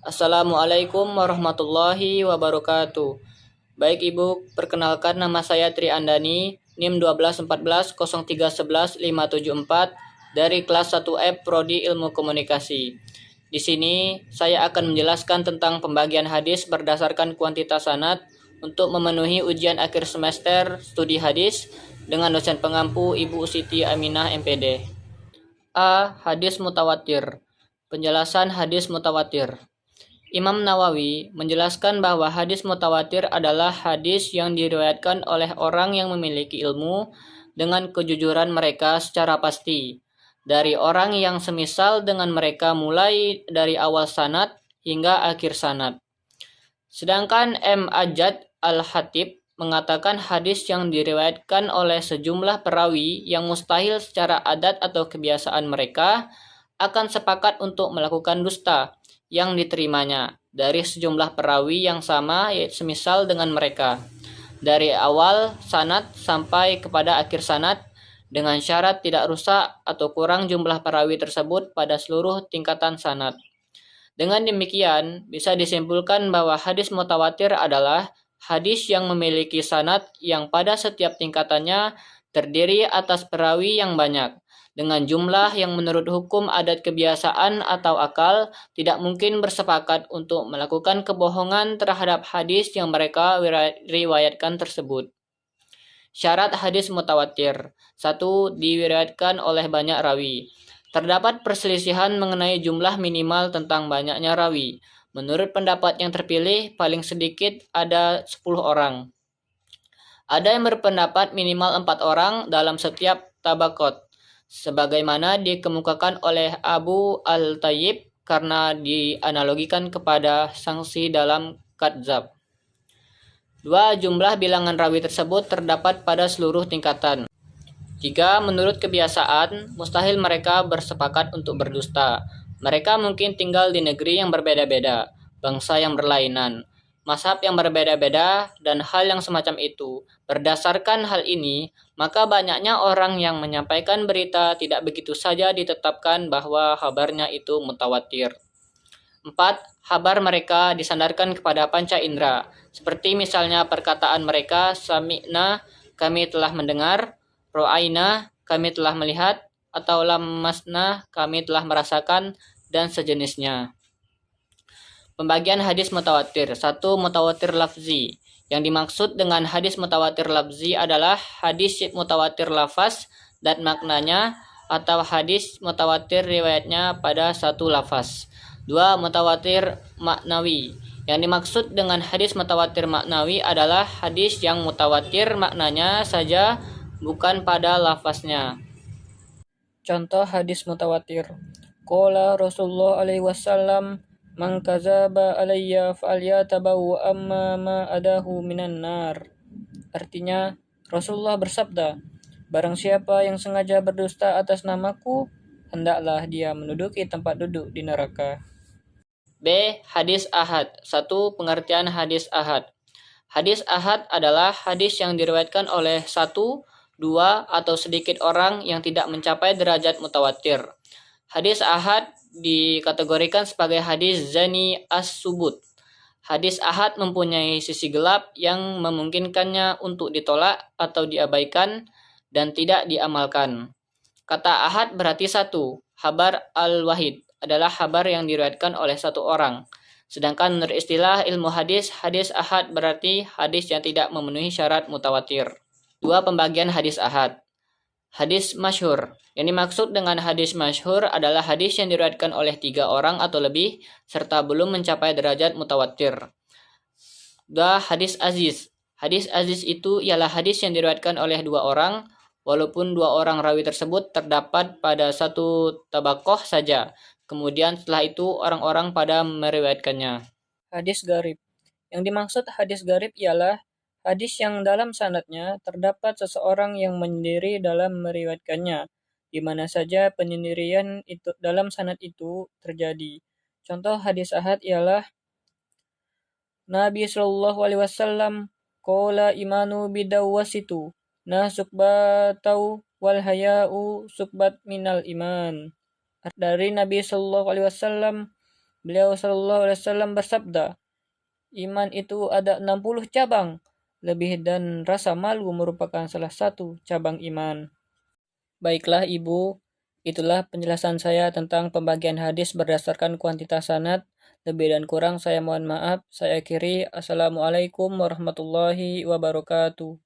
Assalamualaikum warahmatullahi wabarakatuh. Baik Ibu, perkenalkan nama saya Tri Andani, NIM 121403115574 dari kelas 1F Prodi Ilmu Komunikasi. Di sini saya akan menjelaskan tentang pembagian hadis berdasarkan kuantitas sanad untuk memenuhi ujian akhir semester studi hadis dengan dosen pengampu Ibu Siti Aminah MPD. A. Hadis mutawatir. Penjelasan hadis mutawatir. Imam Nawawi menjelaskan bahwa hadis mutawatir adalah hadis yang diriwayatkan oleh orang yang memiliki ilmu dengan kejujuran mereka secara pasti, dari orang yang semisal dengan mereka mulai dari awal sanad hingga akhir sanad. Sedangkan M. Ajad Al-Hatib mengatakan hadis yang diriwayatkan oleh sejumlah perawi yang mustahil secara adat atau kebiasaan mereka akan sepakat untuk melakukan dusta yang diterimanya dari sejumlah perawi yang sama semisal dengan mereka dari awal sanad sampai kepada akhir sanad dengan syarat tidak rusak atau kurang jumlah perawi tersebut pada seluruh tingkatan sanad. Dengan demikian, bisa disimpulkan bahwa hadis mutawatir adalah hadis yang memiliki sanad yang pada setiap tingkatannya terdiri atas perawi yang banyak, dengan jumlah yang menurut hukum adat kebiasaan atau akal tidak mungkin bersepakat untuk melakukan kebohongan terhadap hadis yang mereka riwayatkan tersebut. Syarat hadis mutawatir. 1. Diriwayatkan oleh banyak rawi. Terdapat perselisihan mengenai jumlah minimal tentang banyaknya rawi. Menurut pendapat yang terpilih, paling sedikit ada 10 orang. Ada yang berpendapat minimal 4 orang dalam setiap tabakot, sebagaimana dikemukakan oleh Abu Al-Tayyib karena dianalogikan kepada sanksi dalam kadzab. 2. Jumlah bilangan rawi tersebut terdapat pada seluruh tingkatan. 3. Menurut kebiasaan, mustahil mereka bersepakat untuk berdusta. Mereka mungkin tinggal di negeri yang berbeda-beda, bangsa yang berlainan, mazhab yang berbeda-beda, dan hal yang semacam itu. Berdasarkan hal ini, maka banyaknya orang yang menyampaikan berita tidak begitu saja ditetapkan bahwa kabarnya itu mutawatir. 4. Kabar mereka disandarkan kepada panca indera, seperti misalnya perkataan mereka, sami'na, kami telah mendengar, ro'aina, kami telah melihat, atau lamasna, kami telah merasakan, dan sejenisnya. Pembagian hadis mutawatir. 1. Mutawatir lafzi. Yang dimaksud dengan hadis mutawatir lafzi adalah hadis mutawatir lafaz dan maknanya, atau hadis mutawatir riwayatnya pada satu lafaz. 2. Mutawatir maknawi. Yang dimaksud dengan hadis mutawatir maknawi adalah hadis yang mutawatir maknanya saja, bukan pada lafaznya. Contoh hadis mutawatir. Qala Rasulullah alaihi wasallam, man kadzaba alayya falyatabawa amma ma adahu minan nar. Artinya, Rasulullah bersabda, barang siapa yang sengaja berdusta atas namaku, hendaklah dia menduduki tempat duduk di neraka. B. Hadis ahad. 1. Pengertian hadis ahad. Hadis ahad adalah hadis yang diriwayatkan oleh 1, 2, atau sedikit orang yang tidak mencapai derajat mutawatir. Hadis ahad dikategorikan sebagai hadis zani as-subut. Hadis ahad mempunyai sisi gelap yang memungkinkannya untuk ditolak atau diabaikan dan tidak diamalkan. Kata ahad berarti 1. Khabar al-wahid adalah kabar yang diriwayatkan oleh satu orang. Sedangkan menurut istilah ilmu hadis, hadis ahad berarti hadis yang tidak memenuhi syarat mutawatir. 2. Pembagian hadis ahad. Hadis masyhur. Yang dimaksud dengan hadis masyhur adalah hadis yang diriwayatkan oleh 3 orang atau lebih serta belum mencapai derajat mutawatir. 2. Hadis aziz. Hadis aziz itu ialah hadis yang diriwayatkan oleh 2 orang, walaupun 2 orang rawi tersebut terdapat pada satu tabakoh saja. Kemudian setelah itu orang-orang pada meriwayatkannya. Hadis garib. Yang dimaksud hadis garib ialah hadis yang dalam sanadnya terdapat seseorang yang menyendiri dalam meriwayatkannya, di mana saja penyendirian itu dalam sanad itu terjadi. Contoh hadis ahad ialah Nabi Shallallahu Alaihi Wasallam qala imanu bidawwasitu nah sukbatau wal haya'u sukbat minal iman. Dari Nabi Shallallahu Alaihi Wasallam Beliau Shallallahu Alaihi Wasallam bersabda, iman itu ada 60 cabang, lebih dan rasa malu merupakan salah satu cabang iman. Baiklah Ibu, itulah penjelasan saya tentang pembagian hadis berdasarkan kuantitas sanad. Lebih dan kurang saya mohon maaf. Saya akhiri. Assalamualaikum warahmatullahi wabarakatuh.